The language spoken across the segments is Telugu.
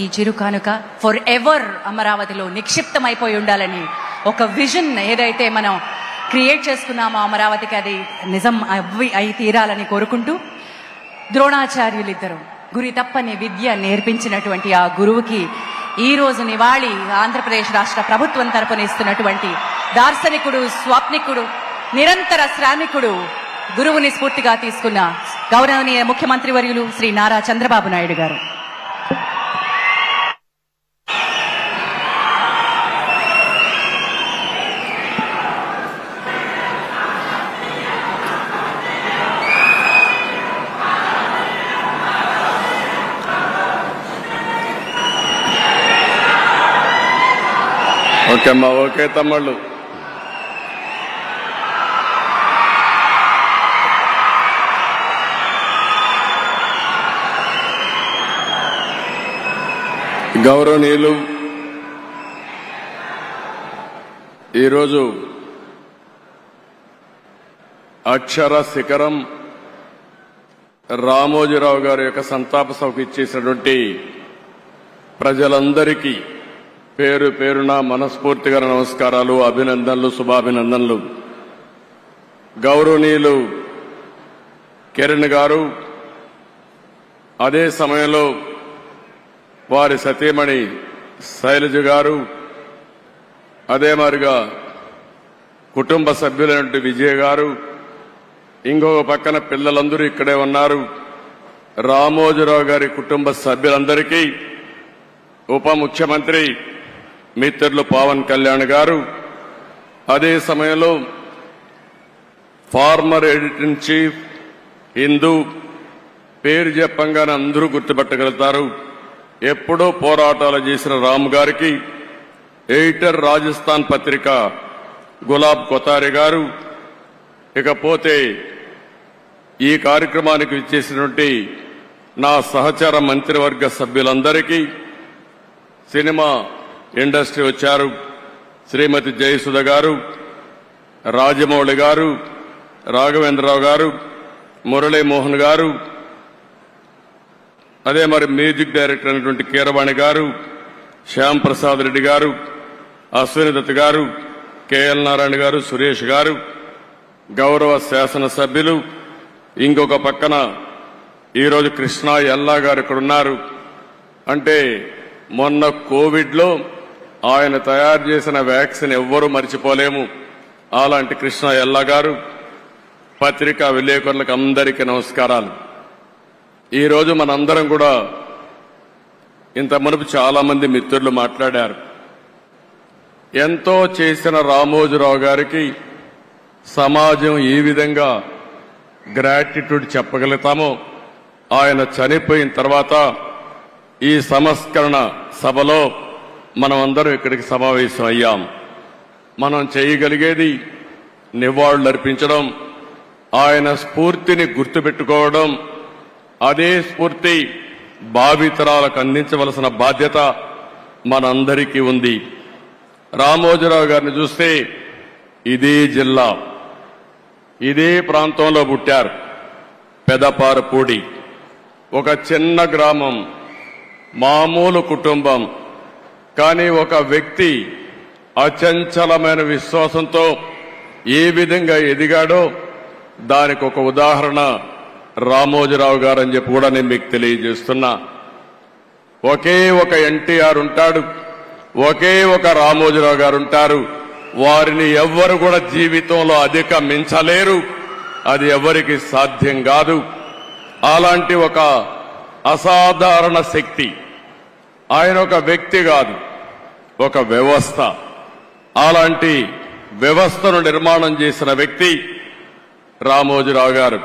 ఈ చిరు కానుక ఫర్ ఎవర్ అమరావతిలో నిక్షిప్తమైపోయి ఉండాలని ఒక విజన్ ఏదైతే మనం క్రియేట్ చేసుకున్నామో అమరావతికి అది నిజం అయి తీరాలని కోరుకుంటూ ద్రోణాచార్యులిద్దరూ గురి తప్పని విద్య నేర్పించినటువంటి ఆ గురువుకి ఈ రోజు నివాళి ఆంధ్రప్రదేశ్ రాష్ట్ర ప్రభుత్వం తరపున ఇస్తున్నటువంటి దార్శనికుడు, స్వాప్నికుడు, నిరంతర శ్రామికుడు, గురువుని స్ఫూర్తిగా తీసుకున్న గౌరవనీయ ముఖ్యమంత్రి వర్యులు శ్రీ నారా చంద్రబాబు నాయుడు గారు. ఓకే అమ్మా, ఓకే తమ్ముళ్ళు. గౌరవనీయులు, ఈరోజు అక్షర శిఖరం రామోజీరావు గారి యొక్క సంతాప సభకు ఇచ్చేసినటువంటి ప్రజలందరికీ పేరు పేరున మనస్ఫూర్తిగా నమస్కారాలు, అభినందనలు, శుభాభినందనలు. గౌరవనీయులు కిరణ్ గారు, అదే సమయంలో వారి సతీమణి శైలజ గారు, అదే మాదిరిగా కుటుంబ సభ్యులైనటువంటి విజయ్ గారు, ఇంకొక పక్కన పిల్లలందరూ ఇక్కడే ఉన్నారు. రామోజీరావు గారి కుటుంబ సభ్యులందరికీ ఉప ముఖ్యమంత్రి మిత్రులు పవన్ కళ్యాణ్ గారు, అదే సమయంలో former editor in chief Hindu, పేరు చెప్పంగానే అందరూ గుర్తుపెట్టగలుగుతారు, ఎప్పుడో పోరాటాలు చేసిన రామ్ గారికి, ఎడిటర్ రాజస్థాన్ పత్రిక గులాబ్ కొతారి గారు, ఇకపోతే ఈ కార్యక్రమానికి ఇచ్చేసినటువంటి నా సహచర మంత్రివర్గ సభ్యులందరికీ, సినిమా ఇండస్ట్రీ వచ్చారు శ్రీమతి జయసుధ గారు, రాజమౌళి గారు, రాఘవేంద్రరావు గారు, మురళీమోహన్ గారు, అదే మరి మ్యూజిక్ డైరెక్టర్ అయినటువంటి కీరవాణి గారు, శ్యామ్ ప్రసాద్ రెడ్డి గారు, అశ్విని దత్ గారు, కేఎల్ నారాయణ గారు, సురేష్ గారు, గౌరవ శాసనసభ్యులు, ఇంకొక పక్కన ఈరోజు కృష్ణా ఎల్లా గారు ఇక్కడ ఉన్నారు. అంటే మొన్న కోవిడ్లో ఆయన తయారు చేసిన వ్యాక్సిన్ ఎవ్వరూ మర్చిపోలేము. అలాంటి కృష్ణ ఎల్లా గారు, పత్రికా విలేకరులకు అందరికీ నమస్కారాలు. ఈరోజు మనందరం కూడా ఇంత మునుపు చాలా మంది మిత్రులు మాట్లాడారు. ఎంతో చేసిన రామోజీరావు గారికి సమాజం ఏ విధంగా గ్రాటిట్యూడ్ చెప్పగలుగుతామో, ఆయన చనిపోయిన తర్వాత ఈ సంస్కరణ సభలో మనం అందరం ఇక్కడికి సమావేశం అయ్యాం. మనం చేయగలిగేది నివాళులర్పించడం, ఆయన స్ఫూర్తిని గుర్తుపెట్టుకోవడం, అదే స్ఫూర్తి భావితరాలకు అందించవలసిన బాధ్యత మనందరికీ ఉంది. రామోజీరావు గారిని చూస్తే ఇదే జిల్లా, ఇదే ప్రాంతంలో పుట్టారు. పెదపారపూడి, ఒక చిన్న గ్రామం, మామూలు కుటుంబం. కానీ ఒక వ్యక్తి అచంచలమైన విశ్వాసంతో ఏ విధంగా ఎదిగాడో దానికి ఒక ఉదాహరణ రామోజీరావు గారు అని చెప్పి కూడా నేను మీకు తెలియజేస్తున్నా. ఒకే ఒక ఎన్టీఆర్ ఉంటాడు, ఒకే ఒక రామోజీరావు గారు ఉంటారు. వారిని ఎవ్వరు కూడా జీవితంలో అధిగమించలేరు, అది ఎవరికి సాధ్యం కాదు. అలాంటి ఒక అసాధారణ శక్తి. ఆయన ఒక వ్యక్తి కాదు, ఒక వ్యవస్థ. అలాంటి వ్యవస్థను నిర్మాణం చేసిన వ్యక్తి రామోజీరావు గారు.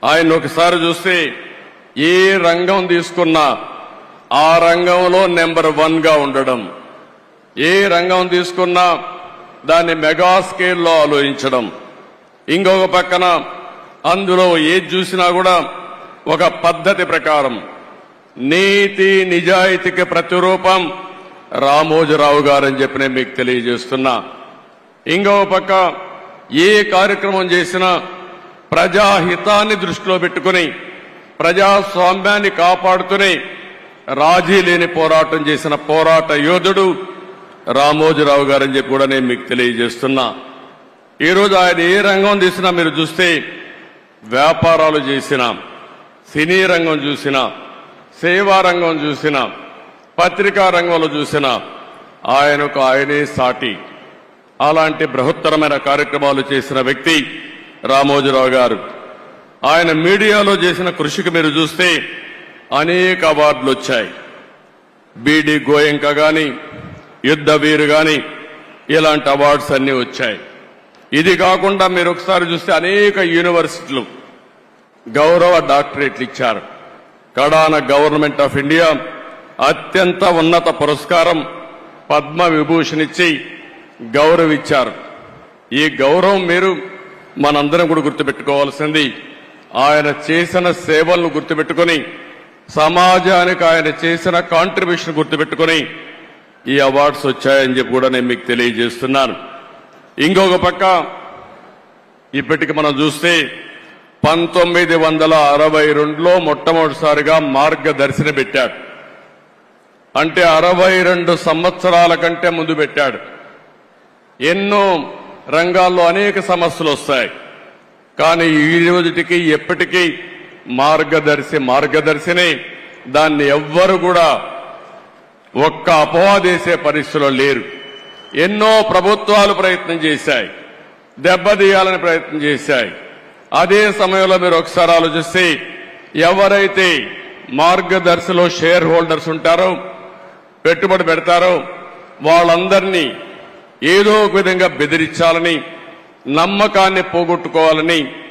ఆయన ఒకసారి చూస్తే ఏ రంగం తీసుకున్నా ఆ రంగంలో నెంబర్ 1 గా ఉండడం, ఏ రంగం తీసుకున్నా దాన్ని మెగా స్కేల్లో ఆలోచించడం, ఇంకొక పక్కన అందులో ఏది చూసినా కూడా ఒక పద్ధతి ప్రకారం నీతి నిజాయితీకి ప్రతిరూపం రామోజీరావు గారని చెప్పి నేను మీకు తెలియజేస్తున్నా. ఇంకొక పక్క ఏ కార్యక్రమం చేసినా ప్రజాహితాన్ని దృష్టిలో పెట్టుకుని, ప్రజాస్వామ్యాన్ని కాపాడుతూనే రాజీ లేని పోరాటం చేసిన పోరాట యోధుడు రామోజీరావు గారని చెప్పి కూడా నేను మీకు తెలియజేస్తున్నా. ఈరోజు ఆయన ఏ రంగం తీసినా మీరు చూస్తే వ్యాపారాలు చేసినా, సినీ రంగం చూసినా, సేవా రంగం చూసినా, పత్రికా రంగంలో చూసినా ఆయనకు ఆయనే సాటి. అలాంటి బృహత్తరమైన కార్యక్రమాలు చేసిన వ్యక్తి రామోజీరావు గారు. ఆయన మీడియాలో చేసిన కృషికి మీరు చూస్తే అనేక అవార్డులు వచ్చాయి. బీడీ గోయంక గాని, యుద్ధ వీరు గాని ఇలాంటి అవార్డ్స్ అన్ని వచ్చాయి. ఇది కాకుండా మీరు ఒకసారి చూస్తే అనేక యూనివర్సిటీలు గౌరవ డాక్టరేట్లు ఇచ్చారు. కడాన గవర్నమెంట్ ఆఫ్ ఇండియా అత్యంత ఉన్నత పురస్కారం పద్మ విభూషణ్ ఇచ్చి గౌరవించారు. ఈ గౌరవం మీరు మనందరం కూడా గుర్తుపెట్టుకోవాల్సింది. ఆయన చేసిన సేవలను గుర్తుపెట్టుకుని, సమాజానికి ఆయన చేసిన కాంట్రిబ్యూషన్ గుర్తుపెట్టుకుని ఈ అవార్డ్స్ వచ్చాయని చెప్పి కూడా నేను మీకు తెలియజేస్తున్నాను. ఇంకొక పక్క ఇప్పటికి మనం చూస్తే 1962లో మొట్టమొదటిసారిగా మార్గదర్శిని పెట్టాడు. అంటే 62 సంవత్సరాల కంటే ముందు పెట్టాడు. ఎన్నో రంగాల్లో అనేక సమస్యలు వస్తాయి. కానీ ఈ రోజుటికి ఎప్పటికీ మార్గదర్శిని దాన్ని ఎవ్వరు కూడా ఒక్క అపవాదేసే పరిస్థితిలో లేరు. ఎన్నో ప్రభుత్వాలు ప్రయత్నం చేశాయి, దెబ్బతీయాలని ప్రయత్నం చేశాయి. అదే సమయంలో మీరు ఒకసారి ఆలోచిస్తే ఎవరైతే మార్గదర్శిలో షేర్ హోల్డర్స్ ఉంటారో, పెట్టుబడి పెడతారో వాళ్ళందరినీ ఏదో ఒక విధంగా బెదిరించాలని, నమ్మకాన్ని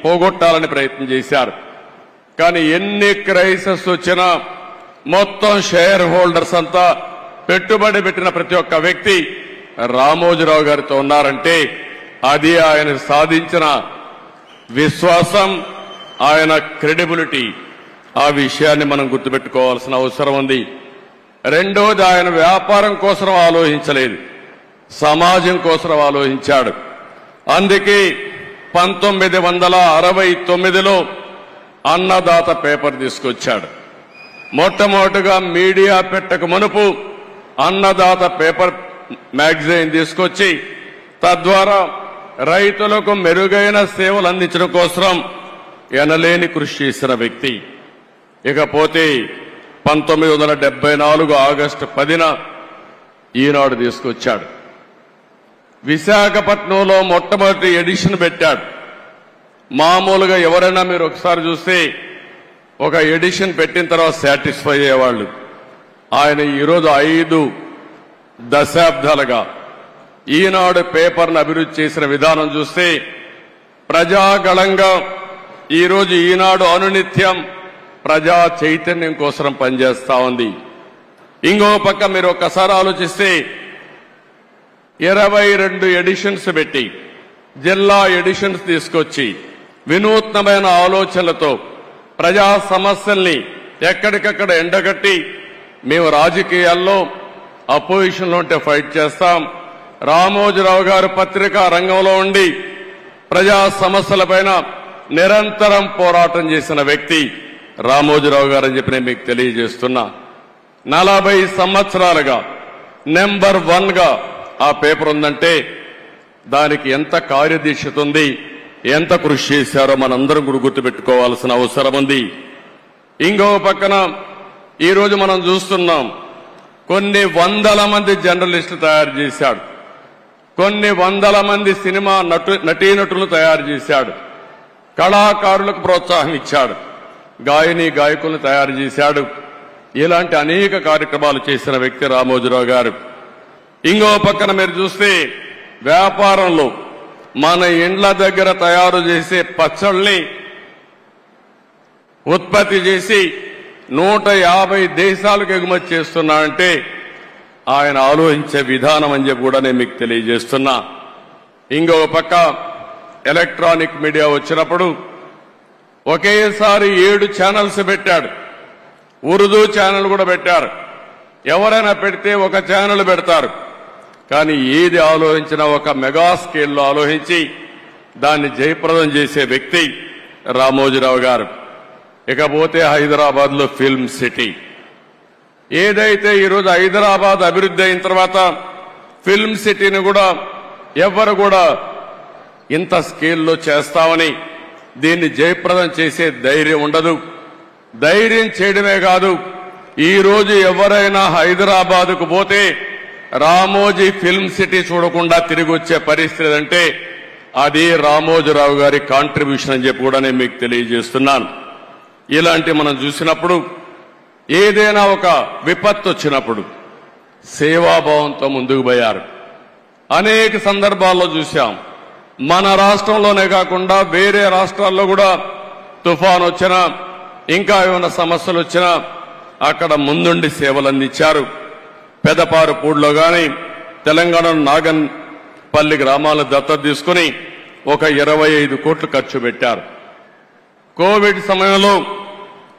పోగొట్టాలని ప్రయత్నం చేశారు. కానీ ఎన్ని క్రైసిస్ వచ్చినా మొత్తం షేర్ హోల్డర్స్ అంతా, పెట్టుబడి పెట్టిన ప్రతి ఒక్క వ్యక్తి రామోజీరావు గారితో ఉన్నారంటే అది ఆయన సాధించిన విశ్వాసం, ఆయన క్రెడిబిలిటీ. ఆ విషయాన్ని మనం గుర్తుపెట్టుకోవాల్సిన అవసరం ఉంది. రెండోది, ఆయన వ్యాపారం కోసం ఆలోచించలేదు, సమాజం కోసం ఆలోచించాడు. అందుకే 1969లో అన్నదాత పేపర్ తీసుకొచ్చాడు. మొట్టమొదటిగా మీడియా పెట్టక మునుపు అన్నదాత పేపర్ మ్యాగజైన్ తీసుకొచ్చి తద్వారా రైతులకు మెరుగైన సేవలు అందించడం కోసం ఎనలేని కృషి చేసిన వ్యక్తి. ఇకపోతే 1974 ఆగస్టు 10న ఈనాడు తీసుకొచ్చాడు. విశాఖపట్నంలో మొట్టమొదటి ఎడిషన్ పెట్టాడు. మామూలుగా ఎవరైనా మీరు ఒకసారి చూస్తే ఒక ఎడిషన్ పెట్టిన తర్వాత సాటిస్ఫై అయ్యేవాళ్ళు. ఆయన ఈరోజు 5 దశాబ్దాలుగా ఈనాడు పేపర్ను అభివృద్ధి చేసిన విధానం చూస్తే ప్రజాగళంగా ఈరోజు ఈనాడు అనునిత్యం ప్రజా చైతన్యం కోసం పనిచేస్తా ఉంది. ఇంకో పక్క మీరు ఒక్కసారి ఆలోచిస్తే 22 ఎడిషన్స్ పెట్టి, జిల్లా ఎడిషన్స్ తీసుకొచ్చి వినూత్నమైన ఆలోచనలతో ప్రజా సమస్యల్ని ఎక్కడికక్కడ ఎండగట్టి, మేము రాజకీయాల్లో అపోజిషన్లో ఉంటే ఫైట్ చేస్తాం, రామోజీరావు గారు పత్రికా రంగంలో ఉండి ప్రజా సమస్యలపైన నిరంతరం పోరాటం చేసిన వ్యక్తి రామోజీరావు గారు అని చెప్పి నేను మీకు తెలియజేస్తున్నా. 40 సంవత్సరాలుగా నెంబర్ 1గా ఆ పేపర్ ఉందంటే దానికి ఎంత కార్యదీక్షత ఉంది, ఎంత కృషి చేశారో మనందరం కూడా గుర్తుపెట్టుకోవాల్సిన అవసరం ఉంది. ఇంకో పక్కన ఈరోజు మనం చూస్తున్నాం, కొన్ని వందల మంది జర్నలిస్టులు తయారు చేశాడు, కొన్ని వందల మంది సినిమా నటీనటులను తయారు చేశాడు, కళాకారులకు ప్రోత్సాహం ఇచ్చాడు, గాయకులను తయారు చేశాడు. ఇలాంటి అనేక కార్యక్రమాలు చేసిన వ్యక్తి రామోజీరావు గారు. ఇంకో పక్కన మీరు చూస్తే వ్యాపారంలో మన ఇండ్ల దగ్గర తయారు చేసే పచ్చళ్ళని ఉత్పత్తి చేసి 150 దేశాలకు ఎగుమతి చేస్తున్నాడంటే ఆయన ఆలోచించే విధానం అని చెప్పి కూడా నేను మీకు తెలియజేస్తున్నా. ఇంకో పక్క ఎలక్ట్రానిక్ మీడియా వచ్చినప్పుడు ఒకేసారి 7 ఛానల్స్ పెట్టాడు. ఉర్దూ ఛానల్ కూడా పెట్టారు. ఎవరైనా పెడితే ఒక ఛానల్ పెడతారు, కానీ ఏది ఆలోచించినా ఒక మెగా స్కేల్లో ఆలోచించి దాన్ని జయప్రదం చేసే వ్యక్తి రామోజీరావు గారు. ఇకపోతే హైదరాబాద్లో ఫిల్మ్ సిటీ, ఏదైతే ఈరోజు హైదరాబాద్ అభివృద్ధి అయిన తర్వాత ఫిల్మ్ సిటీని కూడా ఎవరు కూడా ఇంత స్కేల్లో చేస్తామని దీన్ని జయప్రదం చేసే ధైర్యం ఉండదు. ధైర్యం చేయడమే కాదు, ఈ రోజు ఎవరైనా హైదరాబాద్కు పోతే రామోజీ ఫిల్మ్ సిటీ చూడకుండా తిరిగి వచ్చే పరిస్థితి అంటే అది రామోజీరావు గారి కాంట్రిబ్యూషన్ అని చెప్పి కూడా నేను మీకు తెలియజేస్తున్నాను. ఇలాంటి మనం చూసినప్పుడు ఏదైనా ఒక విపత్తు వచ్చినప్పుడు సేవాభావంతో ముందుకు పోయారు. అనేక సందర్భాల్లో చూశాం. మన రాష్ట్రంలోనే కాకుండా వేరే రాష్ట్రాల్లో కూడా తుఫాన్ వచ్చినా ఇంకా ఏమైనా సమస్యలు వచ్చినా అక్కడ ముందుండి సేవలు అందించారు. పెదపారుపూడిలో గాని తెలంగాణ నాగన్పల్లి గ్రామాలను దత్తత తీసుకుని ఒక 25 కోట్లు ఖర్చు పెట్టారు. కోవిడ్ సమయంలో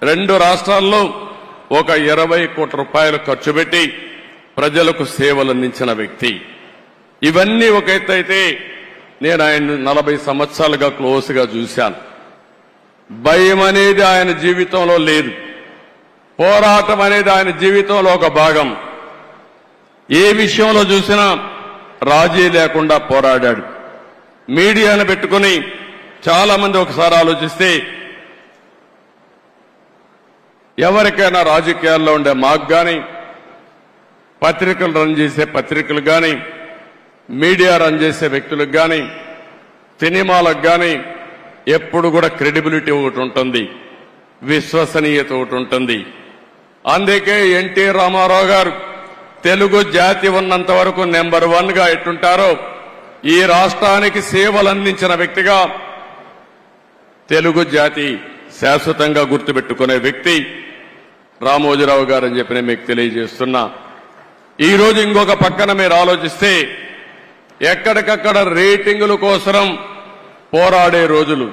2 రాష్ట్రాల్లో ఒక 20 కోట్ల రూపాయలు ఖర్చు పెట్టి ప్రజలకు సేవలు అందించిన వ్యక్తి. ఇవన్నీ ఒక ఎత్తు అయితే నేను ఆయన 40 సంవత్సరాలుగా క్లోజ్గా చూశాను. భయం అనేది ఆయన జీవితంలో లేదు. పోరాటం అనేది ఆయన జీవితంలో ఒక భాగం. ఏ విషయంలో చూసినా రాజీ లేకుండా పోరాడాడు. మీడియాను పెట్టుకుని చాలా మంది ఒకసారి ఆలోచిస్తే ఎవరికైనా రాజకీయాల్లో ఉండే మాకు గాని, పత్రికలు రన్ చేసే పత్రికలు గాని, మీడియా రన్ చేసే వ్యక్తులకు గాని, సినిమాలకు గాని ఎప్పుడు కూడా క్రెడిబిలిటీ ఒకటి ఉంటుంది, విశ్వసనీయత ఒకటి ఉంటుంది. అందుకే ఎన్టీ రామారావు గారు తెలుగు జాతి ఉన్నంత వరకు నెంబర్ 1 గా ఎట్టుంటారో ఈ రాష్ట్రానికి సేవలు అందించిన వ్యక్తిగా తెలుగు జాతి శాశ్వతంగా గుర్తుపెట్టుకునే వ్యక్తి రామోజీరావు గారు అని చెప్పి నేను మీకు తెలియజేస్తున్నా. ఈ రోజు ఇంకొక పక్కన మీరు ఆలోచిస్తే ఎక్కడికక్కడ రేటింగుల కోసం పోరాడే రోజులు,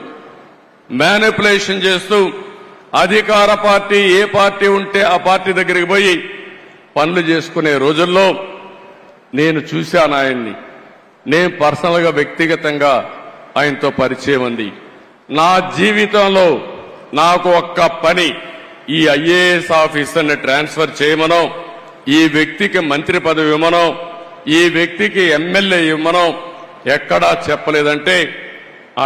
మ్యానిపులేషన్ చేస్తూ అధికార పార్టీ ఏ పార్టీ ఉంటే ఆ పార్టీ దగ్గరికి పోయి పనులు చేసుకునే రోజుల్లో నేను చూశాను ఆయన్ని. నేను పర్సనల్ గా వ్యక్తిగతంగా ఆయనతో పరిచయం ఉంది. నా జీవితంలో నాకు ఒక్క పని, ఈ ఐఏఎస్ ఆఫీసర్ని ట్రాన్స్ఫర్ చేయమనో, ఈ వ్యక్తికి మంత్రి పదవి ఇవ్వమనో, ఈ వ్యక్తికి ఎమ్మెల్యే ఇవ్వమనో ఎక్కడా చెప్పలేదంటే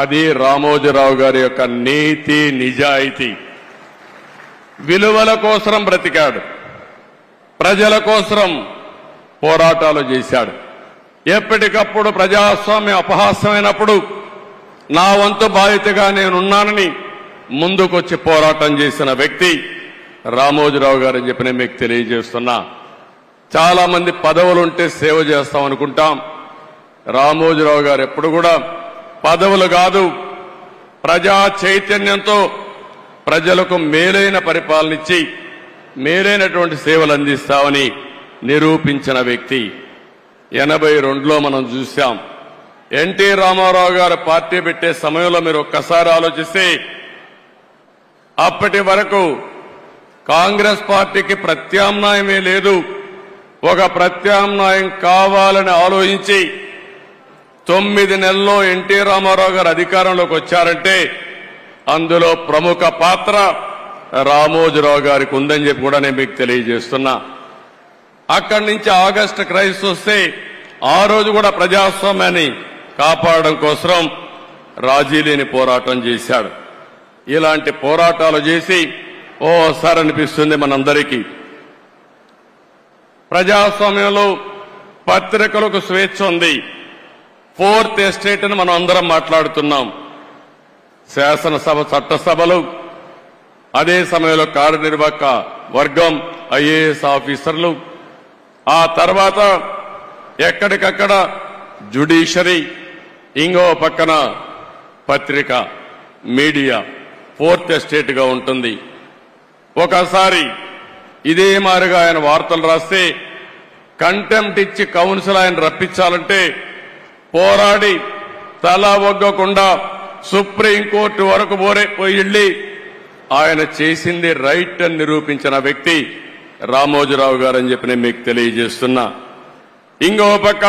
అది రామోజీరావు గారి యొక్క నీతి నిజాయితీ. విలువల కోసం బ్రతికాడు, ప్రజల కోసం పోరాటాలు చేశాడు. ఎప్పటికప్పుడు ప్రజాస్వామ్యం అపహాస్యమైనప్పుడు నా వంతు బాధ్యతగా నేనున్నానని ముందుకొచ్చి పోరాటం చేసిన వ్యక్తి రామోజీరావు గారని చెప్పి నేను మీకు తెలియజేస్తున్నా. చాలా మంది పదవులుంటే సేవ చేస్తాం అనుకుంటాం. రామోజీరావు గారు ఎప్పుడు కూడా పదవులు కాదు, ప్రజా చైతన్యంతో ప్రజలకు మేలైన పరిపాలన ఇచ్చి మేలైనటువంటి సేవలు అందిస్తామని నిరూపించిన వ్యక్తి. 82లో మనం చూశాం. ఎన్టీ రామారావు గారు పార్టీ పెట్టే సమయంలో మీరు ఒక్కసారి ఆలోచిస్తే అప్పటి వరకు కాంగ్రెస్ పార్టీకి ప్రత్యామ్నాయమే లేదు. ఒక ప్రత్యామ్నాయం కావాలని ఆలోచించి 9 నెలల్లో ఎన్టీ రామారావు గారు అధికారంలోకి వచ్చారంటే అందులో ప్రముఖ పాత్ర రామోజీరావు గారికి ఉందని చెప్పి కూడా నేను మీకు తెలియజేస్తున్నా. అక్కడి నుంచి ఆగస్టు క్రైసిస్ వస్తే ఆ రోజు కూడా ప్రజాస్వామ్యాన్ని కాపాడడం కోసం రాజీ లేని పోరాటం చేశాడు. ఇలాంటి పోరాటాలు చేసి ఓసారి అనిపిస్తుంది మనందరికీ, ప్రజాస్వామ్యంలో పత్రికలకు స్వేచ్ఛ ఉంది. 4th ఎస్టేట్ అని మనం అందరం మాట్లాడుతున్నాం. శాసనసభ, చట్టసభలు, అదే సమయంలో కార్యనిర్వాహక వర్గం, ఐఏఎస్ ఆఫీసర్లు, ఆ తర్వాత ఎక్కడికక్కడ జ్యుడిషియరీ, ఇంకో పక్కన పత్రిక, మీడియా 4th ఎస్టేట్ గా ఉంటుంది. ఒకసారి ఇదే మారిగా ఆయన వార్తలు రాస్తే కంటెంప్ట్ ఇచ్చి కౌన్సిల్ ఆయన రప్పించాలంటే పోరాడి తల ఒగ్గకుండా సుప్రీంకోర్టు వరకు పోయి ఆయన చేసింది రైట్ అని నిరూపించిన వ్యక్తి రామోజీరావు గారని చెప్పి నేను మీకు తెలియజేస్తున్నా. ఇంకో పక్క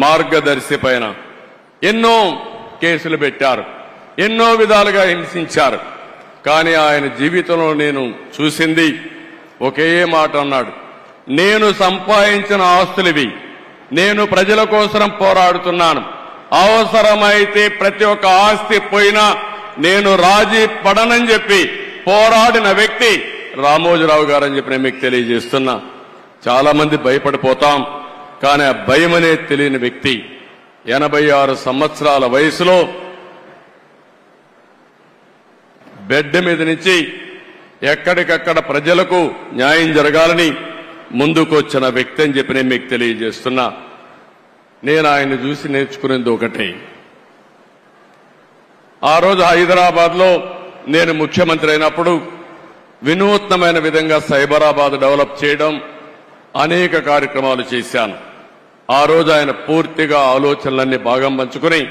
మార్గదర్శి పైన ఎన్నో కేసులు పెట్టారు, ఎన్నో విధాలుగా హింసించారు. కానీ ఆయన జీవితంలో నేను చూసింది ఒకే మాట అన్నాడు, నేను సంపాదించిన ఆస్తులివి, నేను ప్రజల కోసం పోరాడుతున్నాను, అవసరమైతే ప్రతి ఒక్క ఆస్తి పోయినా నేను రాజీ పడనని చెప్పి పోరాడిన వ్యక్తి రామోజీరావు గారు అని చెప్పి నేను మీకు తెలియజేస్తున్నా. చాలా మంది భయపడిపోతాం, కానీ ఆ భయం అనేది తెలియని వ్యక్తి 86 సంవత్సరాల వయసులో బెడ్ మీద నుంచి ఎక్కడికక్కడ ప్రజలకు న్యాయం జరగాలని ముందుకు వచ్చిన వ్యక్తి అని చెప్పి నేను మీకు తెలియజేస్తున్నా. నేను ఆయన చూసి నేర్చుకునేది ఒకటే. ఆ రోజు హైదరాబాద్ లో నేను ముఖ్యమంత్రి అయినప్పుడు వినూత్నమైన విధంగా సైబరాబాద్ డెవలప్ చేయడం, అనేక కార్యక్రమాలు చేశాను. ఆ రోజు ఆయన పూర్తిగా ఆలోచనలన్నీ భాగం పంచుకుని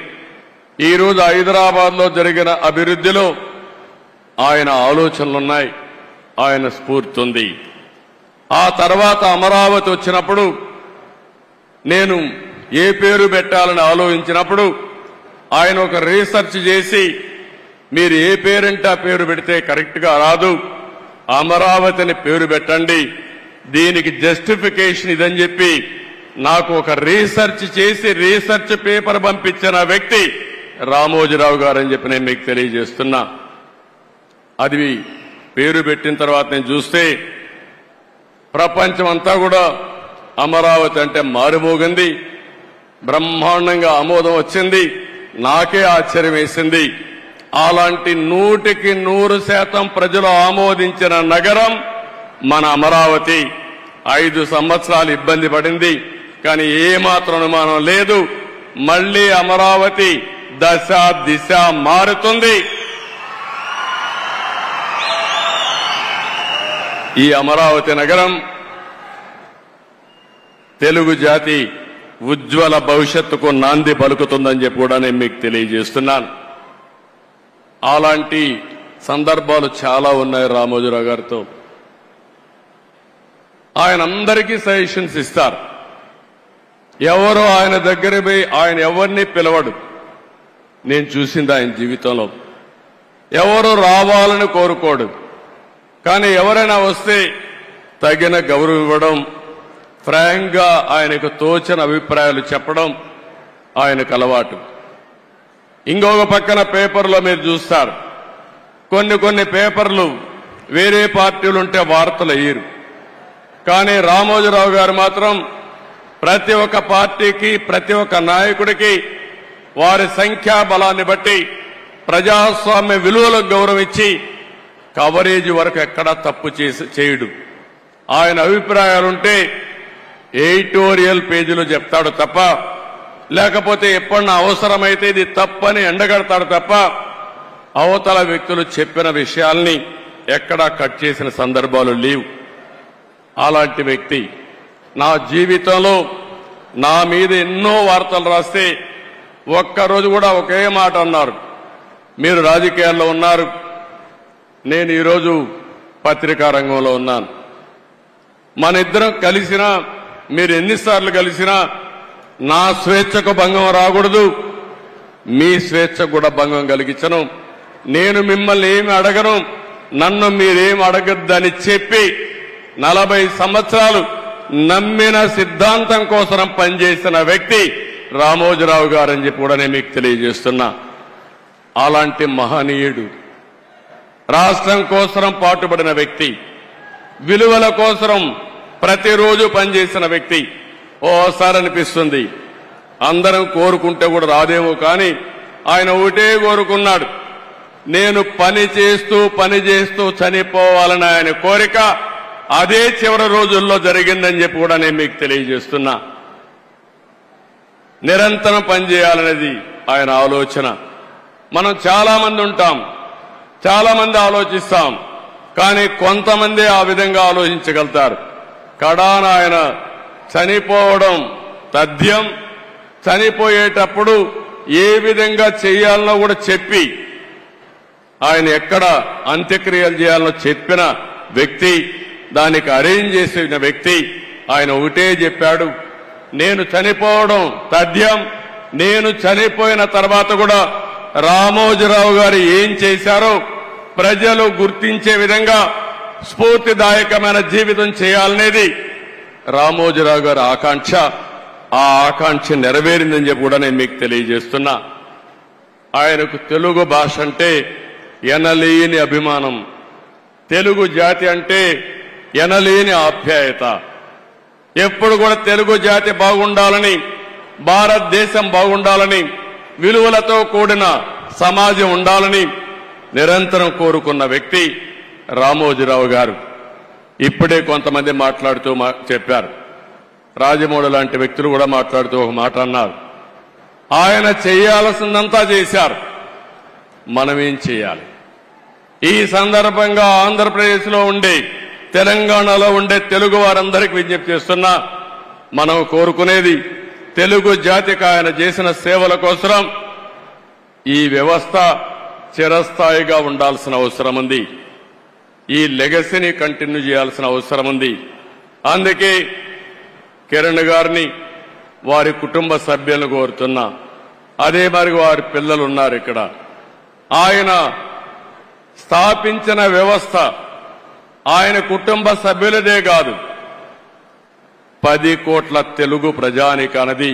ఈ రోజు హైదరాబాద్ లో జరిగిన అభివృద్ధిలో ఆయన ఆలోచనలున్నాయి, ఆయన స్ఫూర్తి ఉంది. ఆ తర్వాత అమరావతి వచ్చినప్పుడు నేను ఏ పేరు పెట్టాలని ఆలోచించినప్పుడు ఆయన ఒక రీసెర్చ్ చేసి, మీరు ఏ పేరంటే ఆ పేరు పెడితే కరెక్ట్ గా రాదు, అమరావతిని పేరు పెట్టండి, దీనికి జస్టిఫికేషన్ ఇదని చెప్పి నాకు ఒక రీసెర్చ్ చేసి రీసెర్చ్ పేపర్ పంపించిన వ్యక్తి రామోజీరావు గారు అని చెప్పి నేను మీకు తెలియజేస్తున్నా. అది పేరు పెట్టిన తర్వాత నేను చూస్తే ప్రపంచం అంతా కూడా అమరావతి అంటే మారుమోగింది, బ్రహ్మాండంగా ఆమోదం వచ్చింది. నాకే ఆశ్చర్యం వేసింది. అలాంటి 100% ప్రజలు ఆమోదించిన నగరం మన అమరావతి. 5 సంవత్సరాలు ఇబ్బంది పడింది, కానీ ఏమాత్రం అనుమానం లేదు, మళ్లీ అమరావతి దశ దిశ మారుతుంది. ఈ అమరావతి నగరం తెలుగు జాతి ఉజ్వల భవిష్యత్తుకు నాంది పలుకుతుందని చెప్పి కూడా నేను మీకు తెలియజేస్తున్నాను. అలాంటి సందర్భాలు చాలా ఉన్నాయి రామోజీరావు గారితో. ఆయన అందరికీ సజెషన్స్ ఇస్తారు. ఎవరో ఆయన దగ్గర పోయి ఆయన ఎవరిని పిలవడు. నేను చూసింది ఆయన జీవితంలో. ఎవరు రావాలని కోరుకోడు, కానీ ఎవరైనా వస్తే తగిన గౌరవం ఇవ్వడం, ఫ్రాంక్ గా ఆయనకు తోచిన అభిప్రాయాలు చెప్పడం ఆయనకు అలవాటు. ఇంకొక పక్కన పేపర్లో మీరు చూస్తారు, కొన్ని పేపర్లు వేరే పార్టీలుంటే వార్తలు వేయరు, కానీ రామోజీరావు గారు మాత్రం ప్రతి ఒక్క పార్టీకి ప్రతి ఒక్క నాయకుడికి వారి సంఖ్యాబలాన్ని బట్టి ప్రజాస్వామ్య విలువలకు గౌరవం ఇచ్చి కవరేజ్ వరకు ఎక్కడా తప్పు చేయడు. ఆయన అభిప్రాయాలుంటే ఎడిటోరియల్ పేజీలో చెప్తాడు తప్ప, లేకపోతే ఎప్పుడన్నా అవసరమైతే ఇది తప్పని ఎండగడతాడు తప్ప అవతల వ్యక్తులు చెప్పిన విషయాల్ని ఎక్కడా కట్ చేసిన సందర్భాలు లేవు. అలాంటి వ్యక్తి నా జీవితంలో నా మీద ఎన్నో వార్తలు రాస్తే ఒక్కరోజు కూడా ఒకే మాట అన్నారు, మీరు రాజకీయాల్లో ఉన్నారు, నేను ఈరోజు పత్రికా రంగంలో ఉన్నాను, మన ఇద్దరం కలిసినా మీరు ఎన్నిసార్లు కలిసినా నా స్వేచ్ఛకు భంగం రాకూడదు, మీ స్వేచ్ఛకు కూడా భంగం కలిగించను, నేను మిమ్మల్ని ఏమి అడగను, నన్ను మీరేం అడగద్దని చెప్పి 40 సంవత్సరాలు నమ్మిన సిద్ధాంతం కోసం పనిచేసిన వ్యక్తి రామోజీరావు గారని చెప్పి కూడా నేను మీకు తెలియజేస్తున్నా. అలాంటి మహనీయుడు, రాష్ట్రం కోసం పాటుపడిన వ్యక్తి, విలువల కోసం ప్రతిరోజు పనిచేసిన వ్యక్తి. ఓసారి అనిపిస్తుంది అందరం కోరుకుంటే కూడా రాదేమో, కానీ ఆయన ఒకటే కోరుకున్నాడు, నేను పని చేస్తూ చనిపోవాలని ఆయన కోరిక. అదే చివరి రోజుల్లో జరిగిందని చెప్పి కూడా నేను మీకు తెలియజేస్తున్నా. నిరంతరం పనిచేయాలనేది ఆయన ఆలోచన. మనం చాలా మంది ఉంటాం, చాలా మంది ఆలోచిస్తాం, కానీ కొంతమంది ఆ విధంగా ఆలోచించగలుగుతారు. కడాన ఆయన చనిపోవడం తథ్యం, చనిపోయేటప్పుడు ఏ విధంగా చేయాలనో కూడా చెప్పి ఆయన ఎక్కడ అంత్యక్రియలు చేయాలనో చెప్పిన వ్యక్తి, దానికి అరేంజ్ చేసిన వ్యక్తి. ఆయన ఒకటే చెప్పాడు, నేను చనిపోవడం తథ్యం, నేను చనిపోయిన తర్వాత కూడా రామోజీరావు గారు ఏం చేశారో ప్రజలు గుర్తించే విధంగా స్ఫూర్తిదాయకమైన జీవితం చేయాలనేది రామోజీరావు గారి ఆకాంక్ష. ఆ ఆకాంక్ష నెరవేరిందని చెప్పి కూడా నేను మీకు తెలియజేస్తున్నా. ఆయనకు తెలుగు భాష అంటే ఎనలేని అభిమానం, తెలుగు జాతి అంటే ఎనలేని ఆప్యాయత. ఎప్పుడు కూడా తెలుగు జాతి బాగుండాలని, భారతదేశం బాగుండాలని, విలువలతో కూడిన సమాజం ఉండాలని నిరంతరం కోరుకున్న వ్యక్తి రామోజీరావు గారు. ఇప్పుడే కొంతమంది మాట్లాడుతూ చెప్పారు, రాజమౌళి లాంటి వ్యక్తులు కూడా మాట్లాడుతూ ఒక మాట అన్నారు, ఆయన చేయాల్సిందంతా చేశారు, మనమేం చేయాలి? ఈ సందర్భంగా ఆంధ్రప్రదేశ్లో ఉండే, తెలంగాణలో ఉండే తెలుగు వారందరికీ విజ్ఞప్తి చేస్తున్నా, మనం కోరుకునేది తెలుగు జాతికి ఆయన చేసిన సేవల కోసం ఈ వ్యవస్థ చిరస్థాయిగా ఉండాల్సిన అవసరం ఉంది. ఈ లెగసీని కంటిన్యూ చేయాల్సిన అవసరం ఉంది. అందుకే కిరణ్ గారిని, వారి కుటుంబ సభ్యులను కోరుతున్నా. అదే మరి వారి పిల్లలు ఉన్నారు ఇక్కడ. ఆయన స్థాపించిన వ్యవస్థ ఆయన కుటుంబ సభ్యులదే కాదు, 10 కోట్ల తెలుగు ప్రజానికానిది,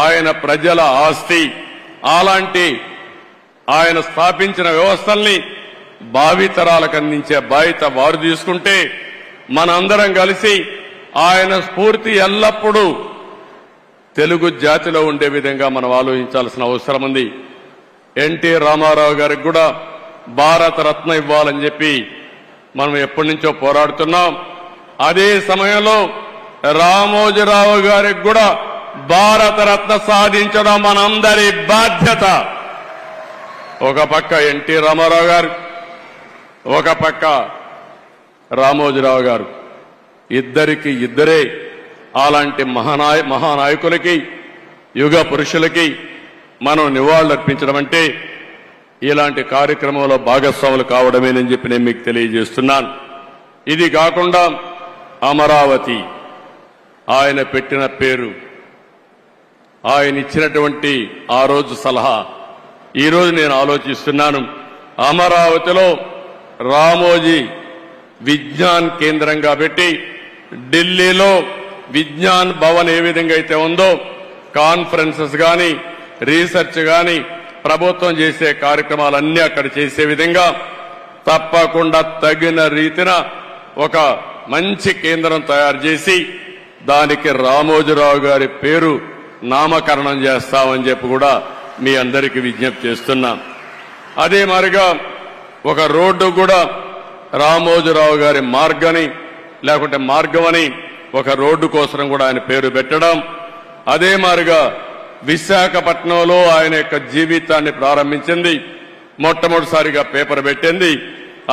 ఆయన ప్రజల ఆస్తి. అలాంటి ఆయన స్థాపించిన వ్యవస్థల్ని భావితరాలకు అందించే బాధ్యత వారు తీసుకుంటే, మనందరం కలిసి ఆయన స్ఫూర్తి ఎల్లప్పుడూ తెలుగు జాతిలో ఉండే విధంగా మనం ఆలోచించాల్సిన అవసరం ఉంది. ఎన్టీ రామారావు గారికి కూడా భారతరత్న ఇవ్వాలని చెప్పి మనం ఎప్పటి నుంచో పోరాడుతున్నాం. అదే సమయంలో రామోజీరావు గారికి కూడా భారతరత్న సాధించడం మనందరి బాధ్యత. ఒక పక్క ఎన్టీ రామారావు గారు, ఒక పక్క రామోజీరావు గారు, ఇద్దరికి ఇద్దరే అలాంటి మహానాయకులకి, యుగ పురుషులకి మనం నివాళులర్పించడం అంటే ఇలాంటి కార్యక్రమంలో భాగస్వాములు కావడమేనని చెప్పి నేను మీకు తెలియజేస్తున్నాను. ఇది కాకుండా అమరావతి ఆయన పెట్టిన పేరు, ఆయన ఇచ్చినటువంటి ఆ రోజు సలహా, ఈరోజు నేను ఆలోచిస్తున్నాను, అమరావతిలో రామోజీ విజ్ఞాన్ కేంద్రంగా పెట్టి, ఢిల్లీలో విజ్ఞాన్ భవన్ ఏ విధంగా అయితే ఉందో, కాన్ఫరెన్సెస్ గాని, రీసెర్చ్ గాని, ప్రభుత్వం చేసే కార్యక్రమాలన్నీ అక్కడ చేసే విధంగా తప్పకుండా తగిన రీతిన ఒక మంచి కేంద్రం తయారు చేసి దానికి రామోజీరావు గారి పేరు నామకరణం చేస్తామని చెప్పి కూడా మీ అందరికీ విజ్ఞప్తి చేస్తున్నాం. అదే మాదిరిగా ఒక రోడ్డు కూడా రామోజీరావు గారి మార్గని, లేకుంటే మార్గమని ఒక రోడ్డు కోసం కూడా ఆయన పేరు పెట్టడం. అదే మాదిరిగా విశాఖపట్నంలో ఆయన యొక్క జీవితాన్ని ప్రారంభించింది, మొట్టమొదటిసారిగా పేపర్ పెట్టింది.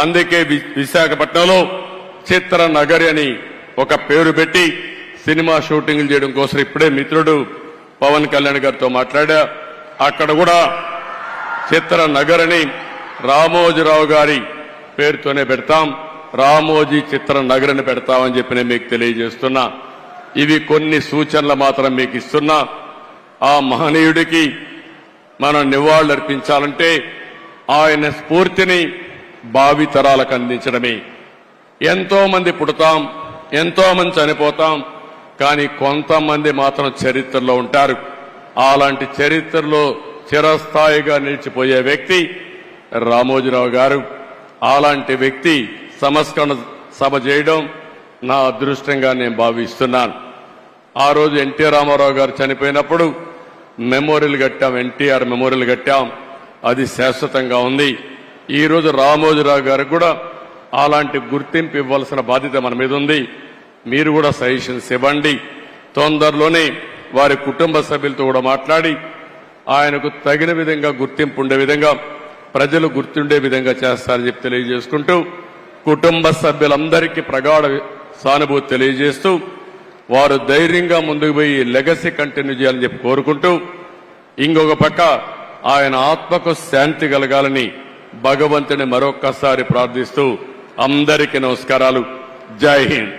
అందుకే విశాఖపట్నంలో చిత్ర నగరి అని ఒక పేరు పెట్టి సినిమా షూటింగ్లు చేయడం కోసం ఇప్పుడే మిత్రుడు పవన్ కళ్యాణ్ గారితో మాట్లాడా. అక్కడ కూడా చిత్ర నగరిని రామోజీరావు గారి పేరుతోనే పెడతాం, రామోజీ చిత్ర నగరిని పెడతామని చెప్పి నేను మీకు తెలియజేస్తున్నా. ఇవి కొన్ని సూచనలు మాత్రం మీకు ఇస్తున్నా. ఆ మహనీయుడికి మనం నివాళులర్పించాలంటే ఆయన స్ఫూర్తిని భావితరాలకు అందించడమే. ఎంతో మంది పుడతాం, ఎంతో మంది చనిపోతాం, కానీ కొంతమంది మాత్రం చరిత్రలో ఉంటారు. అలాంటి చరిత్రలో చిరస్థాయిగా నిలిచిపోయే వ్యక్తి రామోజీరావు గారు. అలాంటి వ్యక్తి సంస్కరణ సభ చేయడం నా అదృష్టంగా నేను భావిస్తున్నాను. ఆ రోజు ఎన్టీ రామారావు గారు చనిపోయినప్పుడు మెమోరియల్ కట్టాం, ఎన్టీఆర్ మెమోరియల్ కట్టాం, అది శాశ్వతంగా ఉంది. ఈ రోజు రామోజీరావు గారికి కూడా అలాంటి గుర్తింపు ఇవ్వాల్సిన బాధ్యత మన మీద ఉంది. మీరు కూడా సజెషన్స్ ఇవ్వండి. తొందరలోనే వారి కుటుంబ సభ్యులతో కూడా మాట్లాడి ఆయనకు తగిన విధంగా గుర్తింపు ఉండే విధంగా, ప్రజలు గుర్తుండే విధంగా చేస్తారని చెప్పి తెలియజేసుకుంటూ, కుటుంబ సభ్యులందరికీ ప్రగాఢ సానుభూతి తెలియజేస్తూ వారు ధైర్యంగా ముందుకు పోయి లెగసీ కంటిన్యూ చేయాలని చెప్పి కోరుకుంటూ, ఇంకొక పక్క ఆయన ఆత్మకు శాంతి కలగాలని భగవంతుని మరొక్కసారి ప్రార్థిస్తూ అందరికీ నమస్కారాలు. జై హింద్.